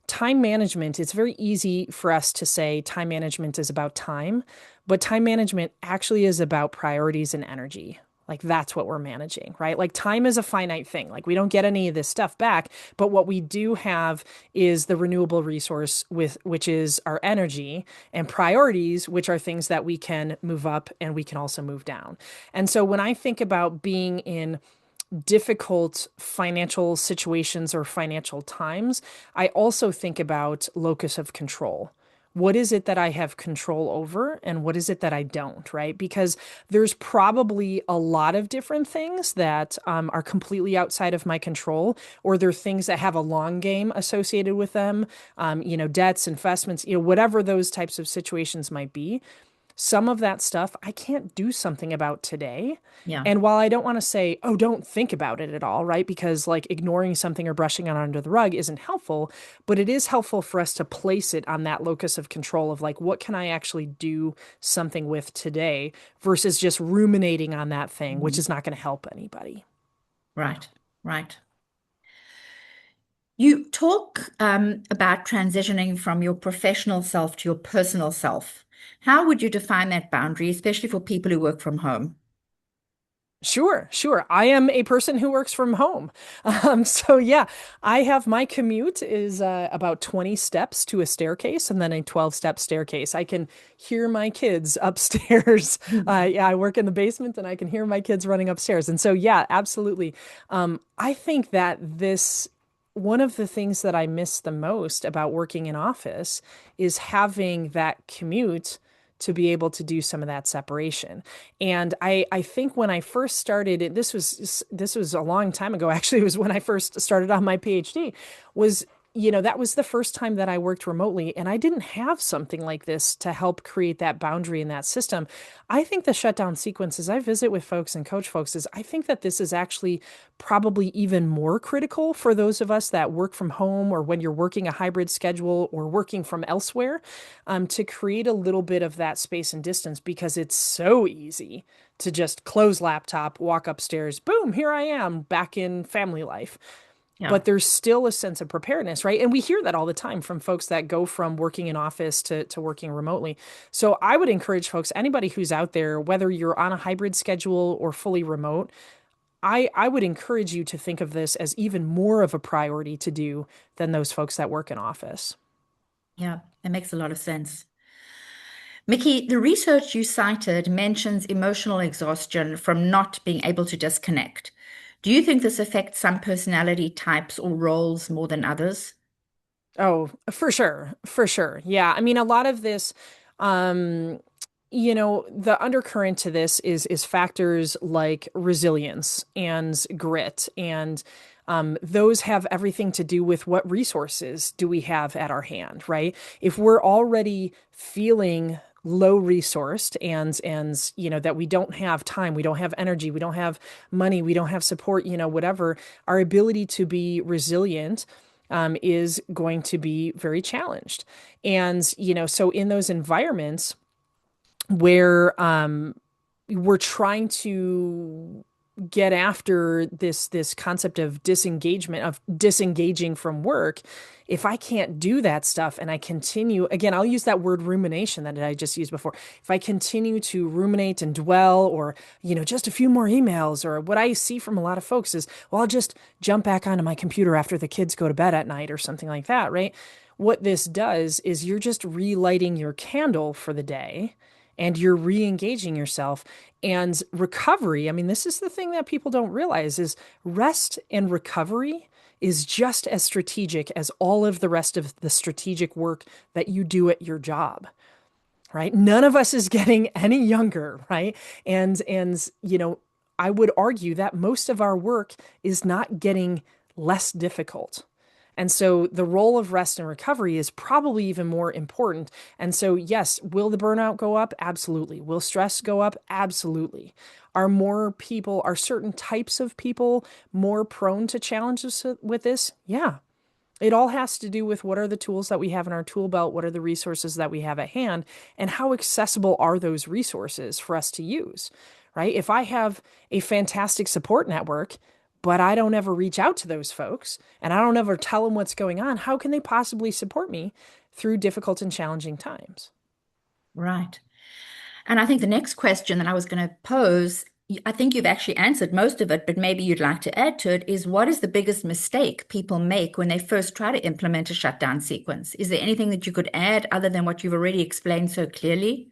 Time management, it's very easy for us to say time management is about time, but time management actually is about priorities and energy. Like that's what we're managing, right? Like time is a finite thing. Like we don't get any of this stuff back, but what we do have is the renewable resource with which is our energy and priorities, which are things that we can move up and we can also move down. And so when I think about being in difficult financial situations or financial times, I also think about locus of control. What is it that I have control over and what is it that I don't, right? Because there's probably a lot of different things that are completely outside of my control, or there are things that have a long game associated with them, debts, investments, whatever those types of situations might be. Some of that stuff I can't do something about today. Yeah. And while I don't want to say, oh, don't think about it at all, right? Because like ignoring something or brushing it under the rug isn't helpful, but it is helpful for us to place it on that locus of control of like, what can I actually do something with today versus just ruminating on that thing, which Mhm. is not going to help anybody. Right, right. You talk about transitioning from your professional self to your personal self. How would you define that boundary, especially for people who work from home? Sure, sure. I am a person who works from home. So yeah, I have my commute is about 20 steps to a staircase and then a 12-step staircase. I can hear my kids upstairs. Yeah, I work in the basement and I can hear my kids running upstairs. And so yeah, absolutely. I think that one of the things that I miss the most about working in office is having that commute to be able to do some of that separation. And I think when I first started, this was a long time ago. Actually, it was when I first started on my PhD. Was that was the first time that I worked remotely, and I didn't have something like this to help create that boundary in that system. I think the shutdown sequences I visit with folks and coach folks is I think that this is actually probably even more critical for those of us that work from home or when you're working a hybrid schedule or working from elsewhere, to create a little bit of that space and distance because it's so easy to just close laptop, walk upstairs, boom, here I am back in family life. Yeah. But there's still a sense of preparedness, right? And we hear that all the time from folks that go from working in office to working remotely. So I would encourage folks, anybody who's out there, whether you're on a hybrid schedule or fully remote, I would encourage you to think of this as even more of a priority to do than those folks that work in office. Yeah, that makes a lot of sense. Mickey, the research you cited mentions emotional exhaustion from not being able to disconnect. Do you think this affects some personality types or roles more than others? Oh, for sure. For sure. Yeah. I mean, a lot of this, um, the undercurrent to this is factors like resilience and grit, and those have everything to do with what resources do we have at our hand, right? If we're already feeling low resourced and that we don't have time, we don't have energy, we don't have money, we don't have support, whatever, our ability to be resilient is going to be very challenged. And so in those environments where we're trying to get after this concept of disengagement, of disengaging from work, if I can't do that stuff and I continue, again, I'll use that word rumination that I just used before. If I continue to ruminate and dwell, or just a few more emails, or what I see from a lot of folks is, well, I'll just jump back onto my computer after the kids go to bed at night or something like that, right? What this does is you're just relighting your candle for the day and you're re-engaging yourself. And recovery, I mean, this is the thing that people don't realize is rest and recovery is just as strategic as all of the rest of the strategic work that you do at your job, right? None of us is getting any younger, right? And I would argue that most of our work is not getting less difficult. And so the role of rest and recovery is probably even more important. And so, yes, will the burnout go up? Absolutely. Will stress go up? Absolutely. Are certain types of people more prone to challenges with this? Yeah. It all has to do with what are the tools that we have in our tool belt, what are the resources that we have at hand, and how accessible are those resources for us to use, right? If I have a fantastic support network, but I don't ever reach out to those folks and I don't ever tell them what's going on, how can they possibly support me through difficult and challenging times? Right. And I think the next question that I was going to pose, I think you've actually answered most of it, but maybe you'd like to add to it, is what is the biggest mistake people make when they first try to implement a shutdown sequence? Is there anything that you could add other than what you've already explained so clearly?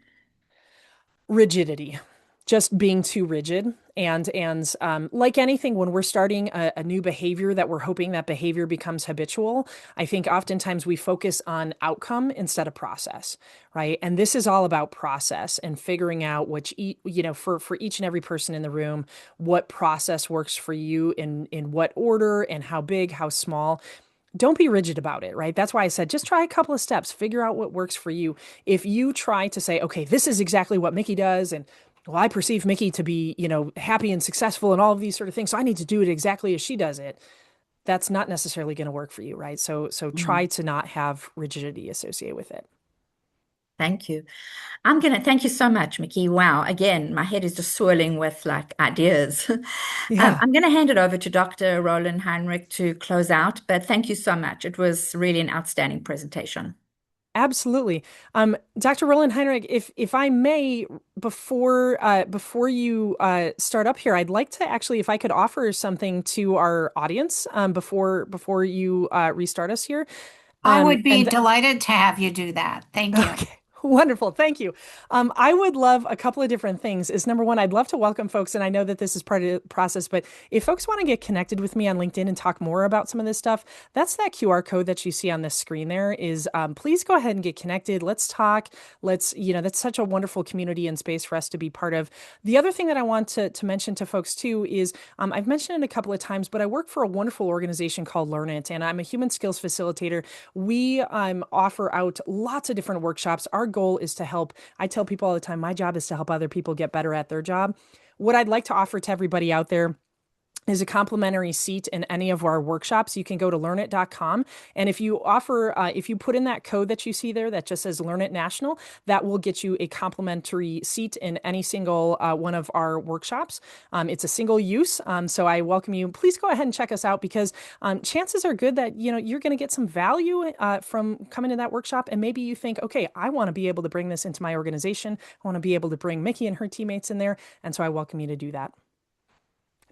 Rigidity, just being too rigid. Like anything, when we're starting a new behavior that we're hoping that behavior becomes habitual, I think oftentimes we focus on outcome instead of process, right? And this is all about process and figuring out which, for each and every person in the room, what process works for you in what order and how big, how small. Don't be rigid about it, right? That's why I said just try a couple of steps, figure out what works for you. If you try to say, okay, this is exactly what Mickey does, and well, I perceive Mickey to be, happy and successful and all of these sort of things, so I need to do it exactly as she does it. That's not necessarily going to work for you, right? So Mhm. try to not have rigidity associated with it. Thank you. Thank you so much, Mickey. Wow. Again, my head is just swirling with like ideas. Yeah. I'm gonna hand it over to Dr. Roland Heinrich to close out, but thank you so much. It was really an outstanding presentation. Absolutely. Dr. Roland Heinrich, if I may, before you start up here, I'd like to actually, if I could offer something to our audience before you restart us here. I would be And delighted to have you do that. Thank you. Okay, wonderful. Thank you. I would love a couple of different things. Is number one, I'd love to welcome folks, and I know that this is part of the process, but if folks want to get connected with me on LinkedIn and talk more about some of this stuff, that's that QR code that you see on this screen there is please go ahead and get connected. Let's talk. That's such a wonderful community and space for us to be part of. The other thing that I want to mention to folks too is I've mentioned it a couple of times, but I work for a wonderful organization called Learn It, and I'm a human skills facilitator. We offer out lots of different workshops. Our goal is to help. I tell people all the time, my job is to help other people get better at their job. What I'd like to offer to everybody out there is a complimentary seat in any of our workshops. You can go to learnit.com. And if you put in that code that you see there that just says Learn It National, that will get you a complimentary seat in any single one of our workshops. It's a single use. So I welcome you. Please go ahead and check us out because chances are good that, you're going to get some value from coming to that workshop. And maybe you think, okay, I want to be able to bring this into my organization. I want to be able to bring Mickey and her teammates in there. And so I welcome you to do that.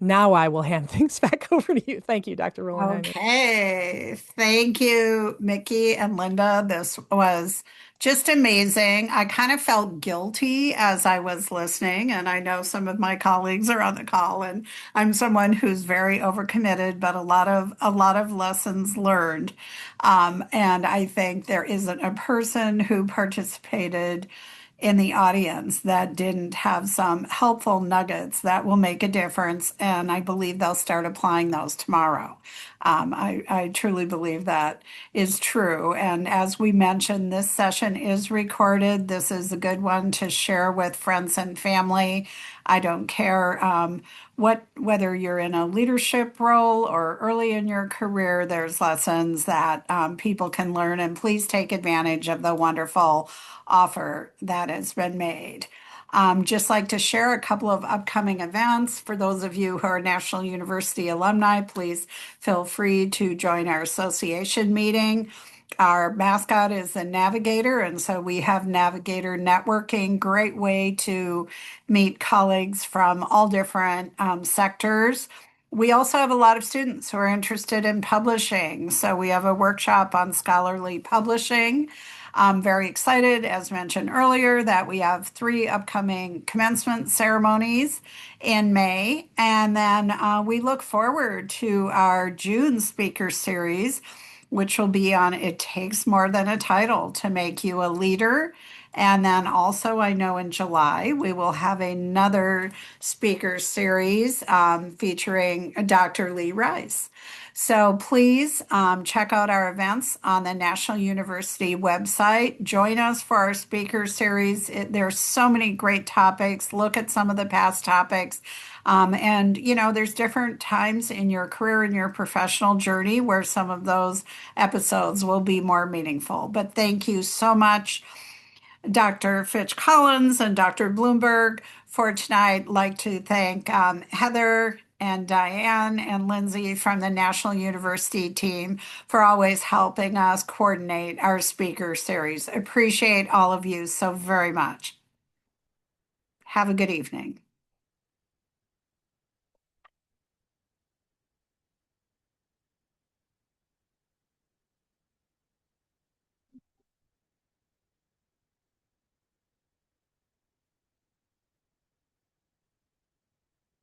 Now I will hand things back over to you. Thank you, Dr. Roland Heinrich. Okay. Thank you, Mickey and Linda. This was just amazing. I kind of felt guilty as I was listening, and I know some of my colleagues are on the call, and I'm someone who's very overcommitted, but a lot of lessons learned. And I think there isn't a person who participated in the audience that didn't have some helpful nuggets that will make a difference. And I believe they'll start applying those tomorrow. I truly believe that is true. And as we mentioned, this session is recorded. This is a good one to share with friends and family. I don't care whether you're in a leadership role or early in your career, there's lessons that people can learn. And please take advantage of the wonderful offer that has been made. Just like to share a couple of upcoming events. For those of you who are National University alumni, please feel free to join our association meeting. Our mascot is the Navigator, and so we have Navigator networking, great way to meet colleagues from all different sectors. We also have a lot of students who are interested in publishing, so we have a workshop on scholarly publishing. I'm very excited, as mentioned earlier, that we have three upcoming commencement ceremonies in May. And then we look forward to our June speaker series, which will be on It Takes More Than a Title to Make You a Leader. And then also, I know in July, we will have another speaker series featuring Dr. Lee Rice. So please check out our events on the National University website. Join us for our speaker series. There's so many great topics. Look at some of the past topics. And, there's different times in your career and your professional journey where some of those episodes will be more meaningful. But thank you so much, Dr. Fitch-Collins and Dr. Bloomberg, for tonight. I'd like to thank Heather and Diane and Lindsay from the National University team for always helping us coordinate our speaker series. Appreciate all of you so very much. Have a good evening.